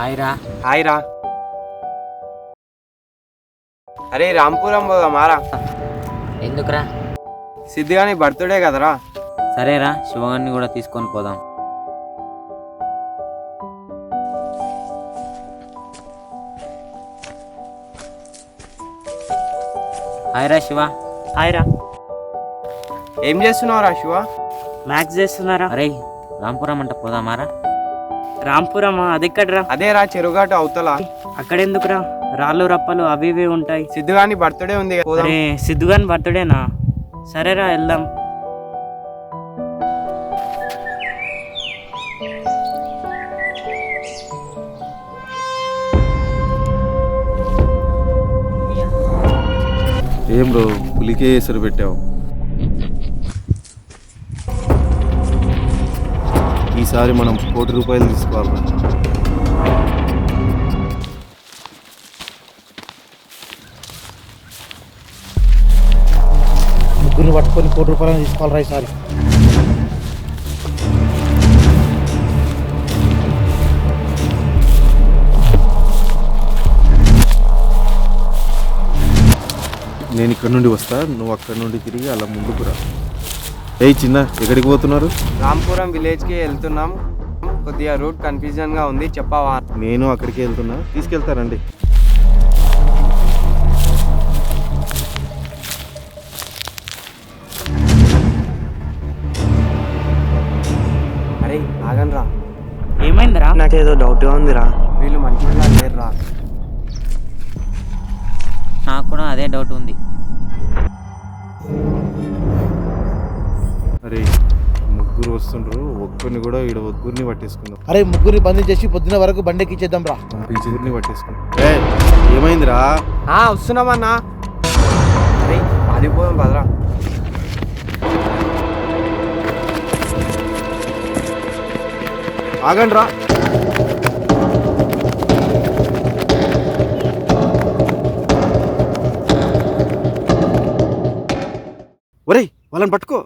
హాయ్రా. Hi రా. అరే రాంపురం పోదా మారా. ఎందుకురా? సిద్ధిగాని బర్త్డే కదరా. సరేరా, శివగాన్ని కూడా తీసుకొని పోదాం. హాయ్రా శివ. హాయ్రా. ఏం చేస్తున్నావురా శివ? మ్యాథ్స్ చేస్తున్నారా? అరే రాంపురం అంట పోదామారా? రాంపురమా? అదెక్కడరా? అదేరా చెరుగాటు అవతల. అక్కడెందుకురా? రాళ్ళు రప్పలు అవి ఇవి ఉంటాయి. సిద్ధిగాని బర్త్డే ఉంది కదా, పోదాం. అరే సిద్ధుగాని బర్త్డేనా? సరేరా వెళ్దాం. ఏం బ్రో పులికే ఎసరు పెట్టావు? ఈసారి మనం ₹1,00,00,000 తీసుకోవాలి. ముగ్గురిని పట్టుకొని ₹1,00,00,000 తీసుకోవాలరా ఈసారి. నేను ఇక్కడ నుండి వస్తా, నువ్వు అక్కడ నుండి తిరిగి అలా ముందుకు రా. ఏయ్ చిన్న, ఎక్కడికి పోతున్నారు? రాంపురం విలేజ్కి వెళ్తున్నాం. కొద్దిగా రూట్ కన్ఫ్యూజన్గా ఉంది, చెప్పవా? నేను అక్కడికి వెళ్తున్నా, తీసుకెళ్తారండి. అరే ఆగండ్రా. ఏమైందిరా? నాకేదో డౌట్గా ఉందిరా. వీళ్ళు మంచి లేరురా. నాకు కూడా అదే డౌట్ ఉంది. అరే ముగ్గురు వస్తుండ్రు, ఒక్కరిని కూడా ఈడ ముగ్గురిని పట్టేసుకుందాం. అరే ముగ్గురిని బంధించేసి పొద్దున వరకు బండెక్కిచ్చేద్దాం రా. ముగ్గురిని పట్టేసుకుందాం. ఏమైందిరా? వస్తున్నామన్నా. అరే ఆదిపోదాం పదరా. ఆగండి రా. ఒరేయ్ వాళ్ళని పట్టుకో.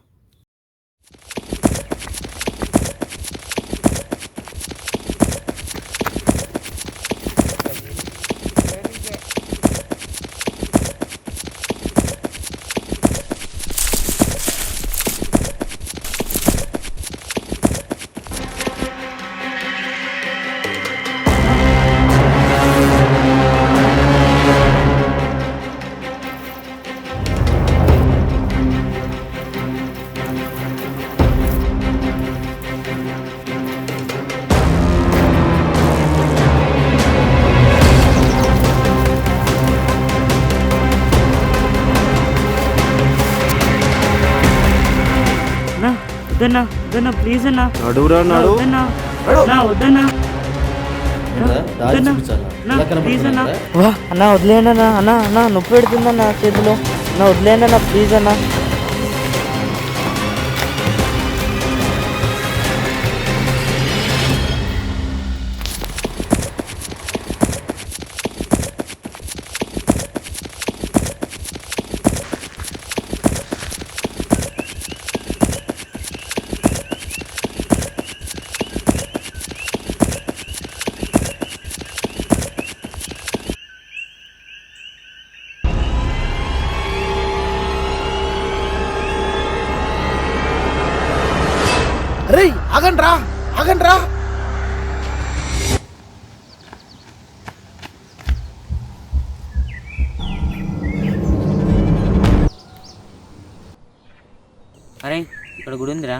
వద్దన్నా వద్దన్నా ప్లీజ్ అన్నా. నడువురా నడు. వద్దన్నా వద్దన్నా ప్లీజ్ అన్నా. అన్నా వదిలేయండి అన్నా. అన్నా అన్నా నొప్పి పెడుతుందన్నా చేతిలో. అన్నా వదిలేయండి అన్నా ప్లీజ్ అన్నా. అరే ఆగండి రా, ఆగండి రా. అరే ఇక్కడ గుడి ఉందిరా.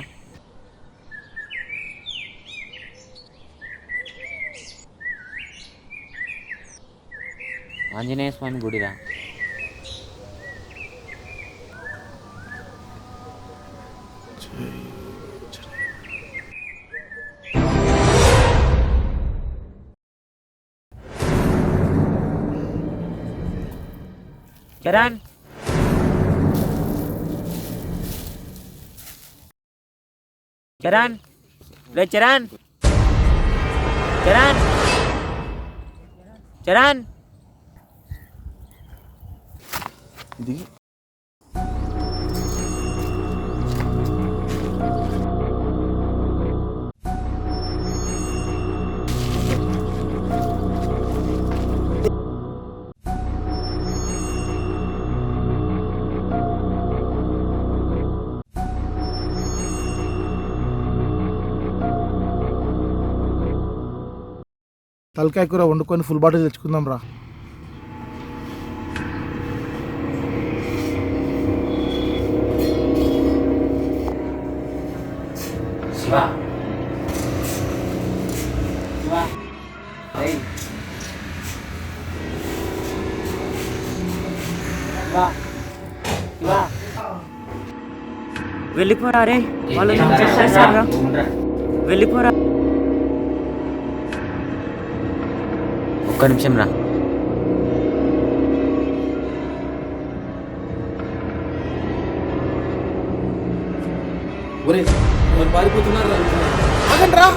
ఆంజనేయ స్వామి గుడిరా. చరణ్, చరణ్, రే చరణ్, చరణ్, చరణ్. దిగి తలకాయ కూర వండుకొని ఫుల్ బాటిల్ తెచ్చుకుందాం రా. శివ శివ ఏయ్ శివ శివ వెళ్ళిపోరా రే, వాళ్ళు నేను చేసేసారా, వెళ్ళిపోరా. ఒక్క నిమిషం రా. ఆగండి రా.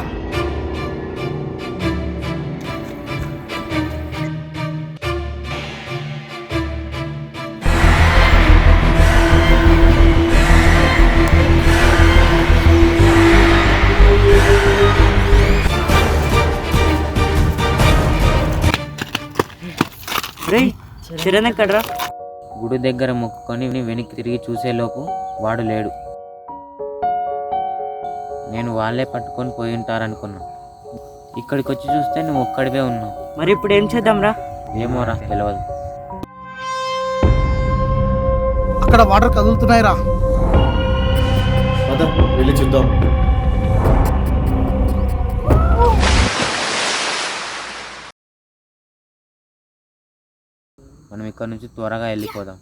రే చరణ్ ఎక్కడ్రా? గుడి దగ్గర మొక్కుకొని వెనక్కి తిరిగి చూసేలోపు వాడు లేడు. నేను వాళ్ళే పట్టుకొని పోయి ఉంటారనుకున్నా. ఇక్కడికి వచ్చి చూస్తే నువ్వు ఒక్కడివే ఉన్నావు. మరి ఇప్పుడు ఏం చేద్దాంరా? ఏమోరా తెలియదు. అక్కడ వాటర్ కదులుతున్నాయి రా. పద వెళ్ళి చూద్దాం. మనం ఇక్కడ నుంచి త్వరగా వెళ్ళిపోదాం.